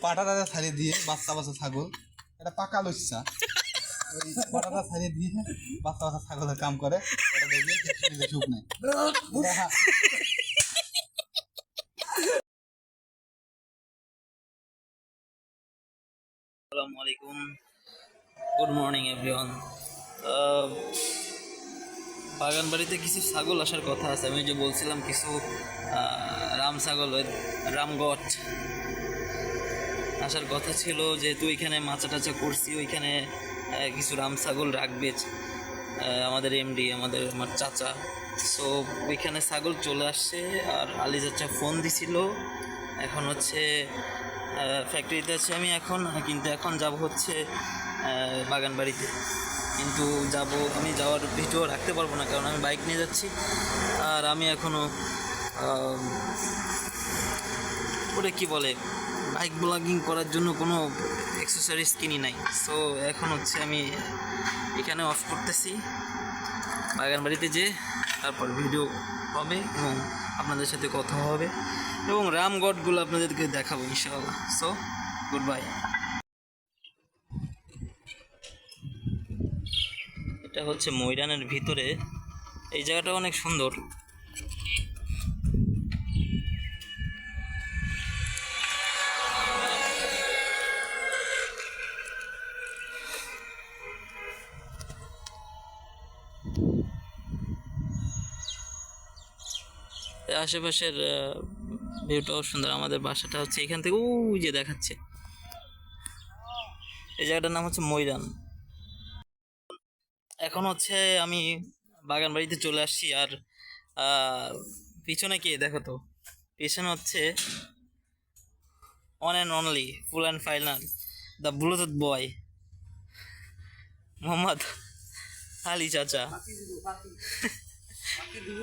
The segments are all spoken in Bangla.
পাটাটা ছাড়িয়ে দিয়ে বাচ্চা বাচ্চা ছাগল, এটা পাকা লইছা, ওই পাটাটা ছাড়িয়ে দিয়ে বাচ্চা বাচ্চা ছাগলের কাম করে, এটা দেখে সুখ নেই। আসসালামু আলাইকুম, গুড মর্নিং এভরিওয়ান। বাগান বাড়িতে কিছু ছাগল আসার কথা আছে। আমি যে বলছিলাম কিছু রাম ছাগল, রামগট আসার কথা ছিল, যেহেতু ওইখানে মাচা টাচা করছি, ওইখানে কিছু রাম ছাগল রাখবে আমাদের এমডি, আমার চাচা। সো ওইখানে ছাগল চলে আসছে, আর আলী চাচা ফোন দিছিল। এখন হচ্ছে ফ্যাক্টরিতে আছি আমি এখন, কিন্তু এখন যাব হচ্ছে বাগান বাড়িতে। কিন্তু আমি যাওয়ার ভিডিও রাখতে পারবো না, কারণ আমি বাইক নিয়ে যাচ্ছি, আর আমি এখনও ওটা কী বলে, বাইক ব্লগিং করার জন্য কোনো অ্যাক্সেসরিজ কিনি নাই। সো এখন হচ্ছে আমি এখানে অফ করতেছি, বাগান বাড়িতে যে তারপর ভিডিও হবে এবং আপনাদের সাথে কথা হবে এবং রামগড়গুলো আপনাদেরকে দেখাবো ইনশাআল্লাহ। So good bye. এটা হচ্ছে ময়দানের ভিতরে, এই জায়গাটা অনেক সুন্দর। আশেপাশের ভিউটাও সুন্দর। আমাদের বাসাটা হচ্ছে এখান থেকে ওই যে দেখাচ্ছে, এই জায়গাটার নাম হচ্ছে ময়দান। এখন হচ্ছে আমি বাগান বাড়িতে চলে আসছি, আর পিছনে কে দেখো তো, পিছনে হচ্ছে one and only, full and final, the Bluetooth boy Mohammad Ali চাচা।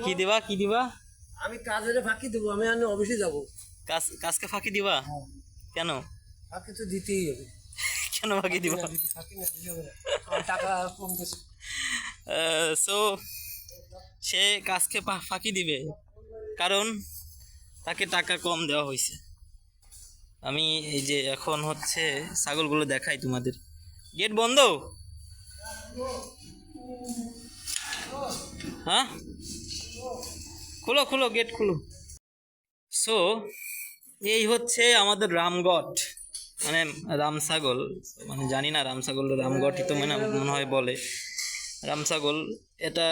কি দিবা কি দিবা? আমি কাজের ফাঁকি দেবো, আমি অফিসে যাবো। কাজকে ফাঁকি দিবা? কেন ফাঁকি তো দিতেই হবে। কেন ফাঁকি দিবা? ফাঁকি না দিলে হবে না, টাকা কম গেছে। সো সে কাজকে ফাঁকি দিবে, কারণ তাকে টাকা কম দেওয়া হয়েছে। আমি এই যে এখন হচ্ছে ছাগলগুলো দেখাই তোমাদের। গেট বন্ধ? হ্যাঁ, খুলো খুলো, গেট খুলো। সো এই হচ্ছে আমাদের রামগট, মানে রাম ছাগল, মানে জানি না রাম ছাগল রামগটই তো মনে হয় বলে রাম ছাগল। এটা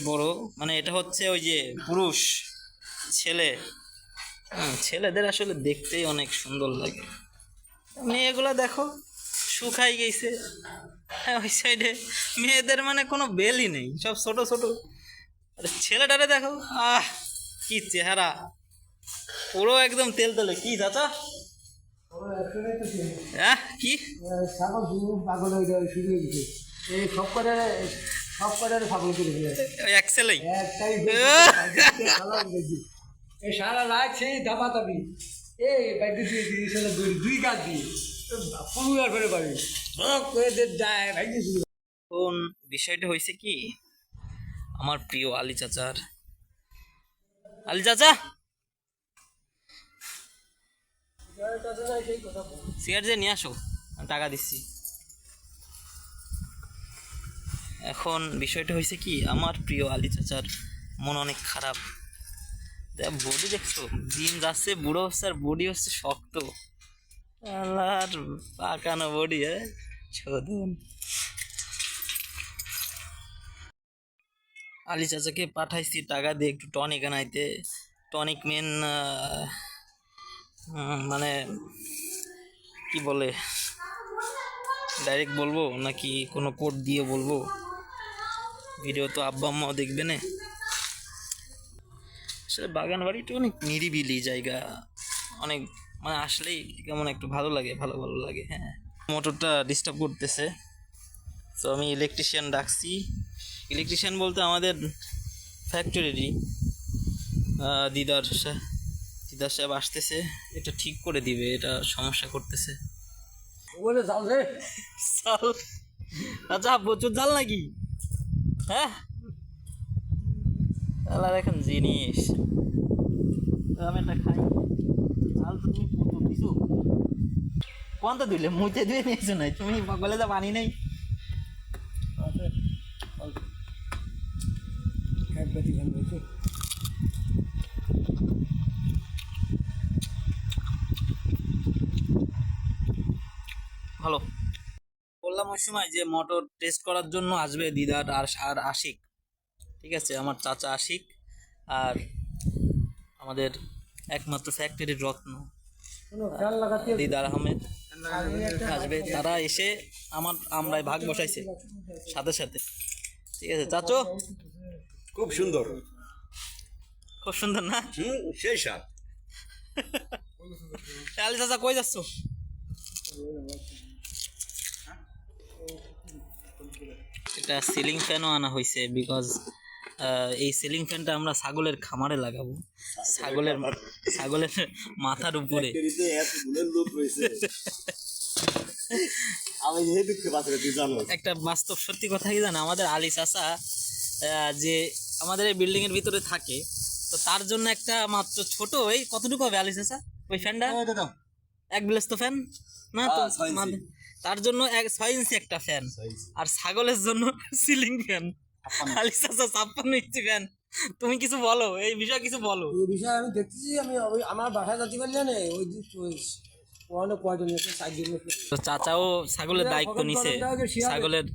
বড়, মানে এটা হচ্ছে ওই যে পুরুষ ছেলে। ছেলেদের আসলে দেখতেই অনেক সুন্দর লাগে। মেয়েগুলা দেখো শুকাই গেছে, ওই সাইডে মেয়েদের মানে কোনো বেলই নেই, সব ছোট ছোট। আরে ছেলেটারে দেখো, কি চেহারা, পুরো একদম তেল তেলে। কি চাচা? হ্যাঁ, কি ছাগল পাগল হয়ে যাবে, শুরু হয়ে গেছে। এই সব কটারে পাগল করে দিয়েছে ওই একসেলেই একটাই। এই সারা রাত সেই দাবা দাবি, এই বাইকে দিয়ে দুই গাছ দিয়ে পুরুয়ার করে পাবি যায় ভাইকে। কোন বিষয়টা হয়েছে কি, আমার প্রিয় আলী চাচার, আলী চাচা সিগারেট যে নিয়ে আসো, আমি টাকা দিচ্ছি। এখন বিষয়টা হয়েছে কি, আমার প্রিয় আলী চাচার মন অনেক খারাপ। বডি দেখছো, জিম যাচ্ছে, বুড়ো হচ্ছে, আর বডি হচ্ছে শক্ত। আর পাকানো বডি, ছোদন। আলী চাচাকে পাঠাইছি টাকা দিয়ে একটু টনিক আনাইতে। টনিক মেন মানে কি বলে, ডাইরেক্ট বলবো নাকি কোনো কোড দিয়ে বলবো? ভিডিও তো আব্বা আম্মাও দেখবে না। আসলে বাগান বাড়িটা অনেক নিরিবিলি জায়গা, অনেক মানে আসলেই কেমন একটু ভালো লাগে, ভালো ভালো লাগে। হ্যাঁ, মোটরটা ডিস্টার্ব করতেছে, তো আমি ইলেকট্রিশিয়ান ডাকছি। ইলেকট্রিশিয়ান বলতে আমাদের ফ্যাক্টরিরই দিদার সাহেব আসতেছে, এটা ঠিক করে দিবে, এটা সমস্যা করতেছে। বলে জাল রে, জাল? আচ্ছা, প্রচুর জাল নাকি? হ্যাঁ, তাহলে এখন জিনিস আমি একটা খাই। জাল তো তুমি প্রচুর কিছু কোন তো দিলে মুছে দিয়ে নিয়েছো নাই তুমি বলে যা পানি নেই ভালো বললাম ওই সময় যে মোটর টেস্ট করার জন্য আসবে দিদার আর আশিক, ঠিক আছে, আমার চাচা আশিক আর আমাদের একমাত্র ফ্যাক্টরির রত্ন দিদার আহমেদ আসবে। তারা এসে আমরাই ভাগ বসাইছে সাথে সাথে, ঠিক আছে চাচো? খুব সুন্দর। খুব সুন্দর না? সেই স্বাদ। আলি চাচা কই যাচ্ছ? একটা সিলিং ফ্যানও আনা হয়েছে বিকজ এই সিলিং ফ্যানটা আমরা ছাগলের খামারে লাগাবো, ছাগলের মাথার উপরে। লোক রয়েছে আমি যেহেতু জানো একটা বাস্তব সত্যি কথা কি জানো, আমাদের আলী চাচা যে আমাদের এই বিল্ডিং এর ভিতরে থাকে, তো তার জন্য একটা মাত্র ছোট ওই কতটুকু হবে আলী চাচা ওই ফ্যানটা? এক বিলেস্ত ফ্যান না তো, তার জন্য 6 ইঞ্চি একটা ফ্যান, আর ছাগলের জন্য সিলিং ফ্যান। আলী চাচা 56 ইঞ্চি ফ্যান। তুমি কিছু বলো এই বিষয়ে, কিছু বলো। এই বিষয়ে আমি দেখতেছি, আমি আমার বাসায় যাতে পারি না ওই তো চাচাও ছাগলের দায়িত্ব নিছে, ছাগলের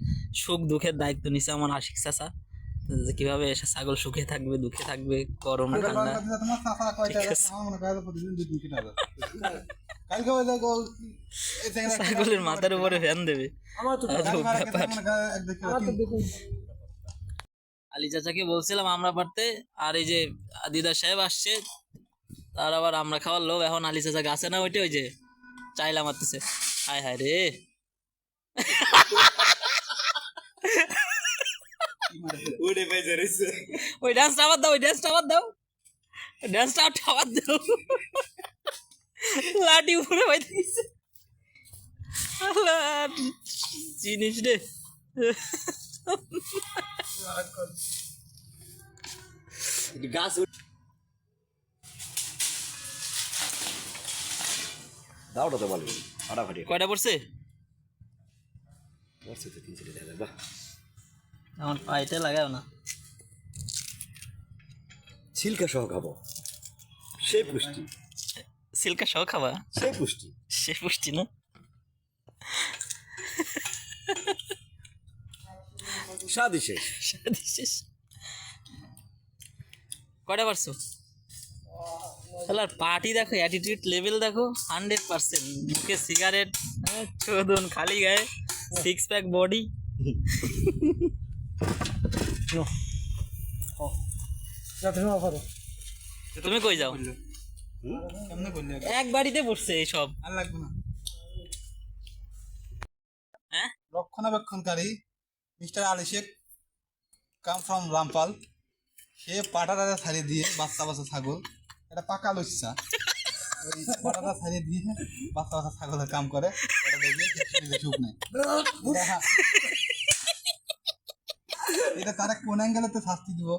সুখ দুঃখের দায়িত্ব নিছে আমার আশিক চাচা, যে কিভাবে এসে ছাগল সুখে থাকবে দুঃখে থাকবে গরম ঠান্ডা। ছাগলের মাথার উপরে ফ্যান দেবে। আলী চাচাকে বলছিলাম আমরা পারতে, আর এই যে দিদার সাহেব আসছে, তার আবার আমরা খাওয়ার লোভ। এখন আলী চাচা গাছে না ওইটা, ওই যে চাইলা মারতেছে। হায় হায় রে, ওই ডান্সটা আবার দাও, ওই ডান্সটা আবার দাও, ডান্সটা আবার দাও। লাঠি উপরে বাইতে গেছে জিনিস রে। গাছ দাওটা তো বলবো ফাটাফাটি কয়টা পড়ছে? বসে তো 3-4 দেখা যায়। বাহ, আমার পাইতে লাগাও না, ছিলকা সহ খাবো, সেই পুষ্টি। সিল্কা সহ খাবা, সেই পুষ্টি, সে পুষ্টি না? স্বাদই শেষ। শেষ। কয়টা পারছো? পার্টি দেখো, অ্যাটিটিউড লেভেল দেখো 100%। মুখে সিগারেট, চোদন, খালি গায়ে, 6 প্যাক বডি। তুমি কই যাও? এক বাড়িতে পড়ছে এইসব। আর লাগবে না। হ্যাঁ, রক্ষণাবেক্ষণকারী mister Ali Sheikh come from Rampal, সে পাটাটা ছাড়িয়ে দিয়ে বাচ্চা ছাগল, এটা পাকা লইসা, ওই পাটাটা ছাড়িয়ে দিয়ে বাচ্চা ছাগলের কাম করে, এটা দেখে সুখ নেই। এটা তারা কোন অ্যাঙ্গেলেতে শাস্তি দিব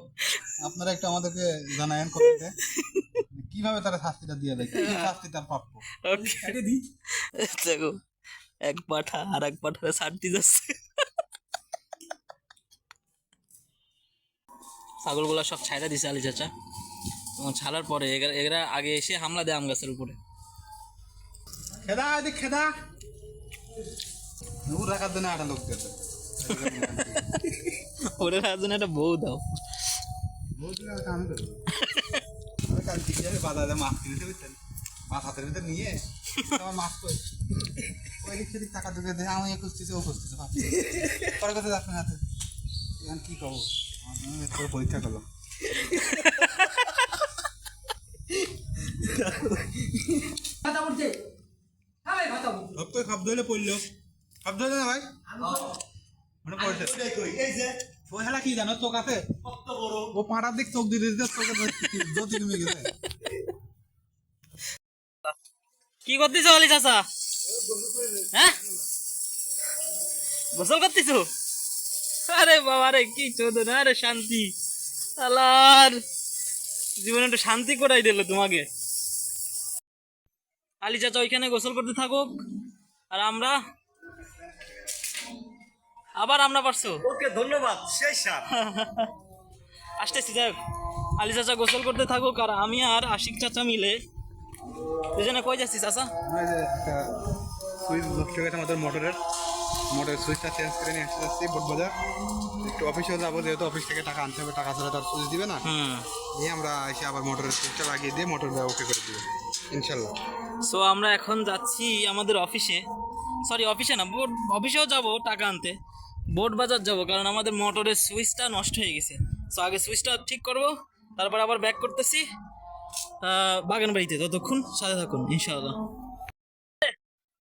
আপনারা একটু আমাদেরকে জানায়েন কমেন্টে, কিভাবে তারা শাস্তিটা দিয়ে দেয়, কি শাস্তি তার প্রাপ্য। দেখো এক পাঠা আর এক পাঠারে ছাড়তে যাচ্ছে। ছাগলগুলা সব ছাইড়া দিছে আলী চাচা, এবং ছাড়ার পরে এরা আগে এসে হামলা দেয় আম গাছের উপরে। খেদা এদিক খেদা নূর রাখার জন্য একটা লোক দিয়েছে, ওরে রাখার জন্য একটা বউ দাও। বাজারে মাছ কিনেছে বুঝছেন, মাছ হাতের ভিতরে নিয়ে আমার মাছ কই ওই দিক সেদিক টাকা ঢুকে দিয়ে আমি খুঁজতেছি, ও খুঁজতেছে, পরে কোথায় যাচ্ছেন হাতে, এখন কি করবো, পরীক্ষা করলো। খাপ ধরলে পড়লো, খাপ ধরলে না ভাই, মনে পড়ছে ওই হেলা কি জানো চোখ আছে, ও পাড়ার দিক চোখ দিয়ে দিতে চোখে জ্যোতি নেমে গেছে। কি করতেছ আলী চাচা? হ্যাঁ, গোসল করতেছ? আরে বাবা রে, কি চোদন, আরে শান্তি, আল্লাহর জীবনে একটু শান্তি করাই দিল তোমাকে। আলী চাচা ওইখানে গোসল করতে থাকুক, আর আমরা আবার আমরা পারছো ওকে ধন্যবাদ সেই সার আসতেছি যাই হোক। আলী চাচা গোসল করতে থাকুক আর আমি আর আশিক চাচা মিলে দুজনে কই যাচ্ছি চাচা? আমরা এই যে একটা সুইচ নষ্ট হয়ে গেছে আমাদের মোটরের সুইচটা চেঞ্জ করে নিয়ে আসতে যাচ্ছি বোট বাজার। একটু অফিসেও যাবো, যেহেতু অফিস থেকে টাকা আনতে হবে, টাকা ছাড়া তার সুইচ দিবে না। নিয়ে আমরা এসে আবার মোটরের সুইচটা লাগিয়ে দিয়ে মোটরটা ওকে করে দিবে ইনশাল্লাহ। সো আমরা এখন যাচ্ছি আমাদের অফিসে, সরি অফিসে না, বোর্ড অফিসেও যাব টাকা আনতে, বোর্ড বাজার যাব, কারণ আমাদের মোটরের সুইচটা নষ্ট হয়ে গেছে। সো আগে সুইচটা ঠিক করব, তারপর আবার ব্যাক করতেছি বাগান বাড়িতে। ততক্ষণ সাথে থাকুন ইনশাআল্লাহ।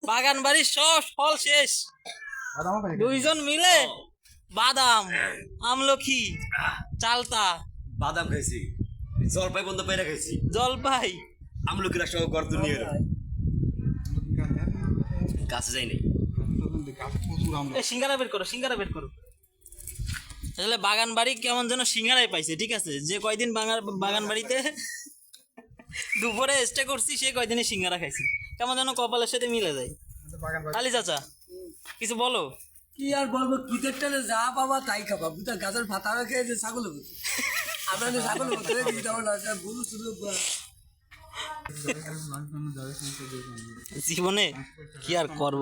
বাগান বাড়ির সব ফল শেষ, দুইজন মিলে বাদাম, আমলকি, চালতা, বাদাম খাইছি, জলপাই বন্ধ পাইরা খাইছি, জলপাই, আমলকিরা সব গর্ত নিয়ে এলো। কাছে যাই নাই। সিঙ্গারা বের করো, সিঙ্গারা বের করো। আসলে বাগান বাড়ি কেমন যেন সিঙ্গারাই পাইছে, ঠিক আছে? যে কয়দিন বাগান বাড়িতে দুপুরে স্টে করছি, সে কয়দিনই সিঙ্গারা খাইছি, কেমন যেন কপালের সাথে মিলে যায়। আলী চাচা কিছু বলো। কি আর বলবো, কিতের টানে যা পাবা তাই খাবা। বুঝা গাছের ভাতা খেয়ে যে ছাগল হবে, আমরা যে ছাগল হতে দিই তখন গরু শুধু জীবনে কি আর করব,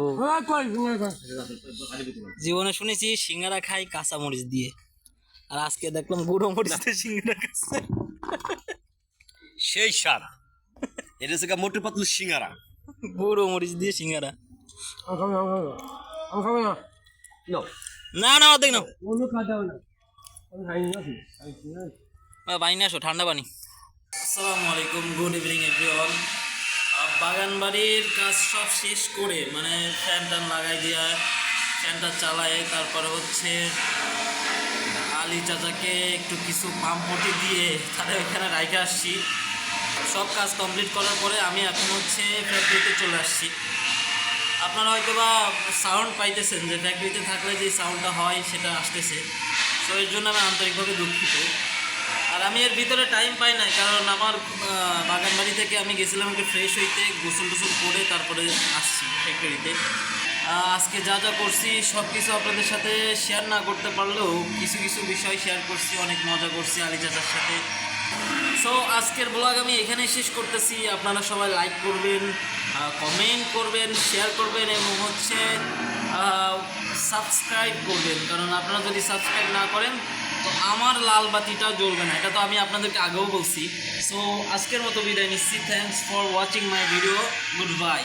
জীবনে শুনেছি সিঙ্গারা খাই কাঁচা মরিচ দিয়ে, আর আজকে দেখলাম গুঁড়ো মরিচ দিয়ে সিঙ্গারা খাচ্ছে। সেই সার এটা হচ্ছে মোটর পাতলু সিঙ্গারা, গুঁড়ো মরিচ দিয়ে সিঙ্গারা। নো না না অর্ধেক না, অন্য খাওয়া না পানি নিয়ে আসো, ঠান্ডা পানি। আসসালামু আলাইকুম, গুড ইভিনিং এভরিওয়ান। বাগান বাড়ির কাজ সব শেষ করে, মানে ফ্যান ট্যান লাগাই দেওয়া, ফ্যানটা চালায়, তারপরে হচ্ছে আলী চাচাকে একটু কিছু পাম্পটি দিয়ে তাদের ওইখানে রাইখে আসছি। সব কাজ কমপ্লিট করার পরে আমি এখন হচ্ছে ফ্যাক্টরিতে চলে আসছি। আপনারা হয়তো বা সাউন্ড পাইতেছেন, যে ফ্যাক্টরিতে থাকলে যে সাউন্ডটা হয় সেটা আসতেছে, তো এর জন্য আমি আন্তরিকভাবে দুঃখিত। আর আমি এর ভিতরে টাইম পাই নাই, কারণ আমার বাগানবাড়ি থেকে আমি গেছিলাম একটু ফ্রেশ হইতে, গোসল টোসল করে তারপরে আসছি ফ্যাক্টরিতে। আজকে যা যা করছি সব কিছু আপনাদের সাথে শেয়ার না করতে পারলেও কিছু কিছু বিষয় শেয়ার করছি, অনেক মজা করছি আলী চাচার সাথে। সো আজকের ব্লগ আমি এখানেই শেষ করতেছি। আপনারা সবাই লাইক করবেন, কমেন্ট করবেন, শেয়ার করবেন এবং হচ্ছে সাবস্ক্রাইব করবেন, কারণ আপনারা যদি সাবস্ক্রাইব না করেন তো আমার লাল বাতিটা জ্বলবে না, এটা তো আমি আপনাদেরকে আগেও বলছি। সো আজকের মতো বিদায় নিচ্ছি। Thanks for watching my video, good bye.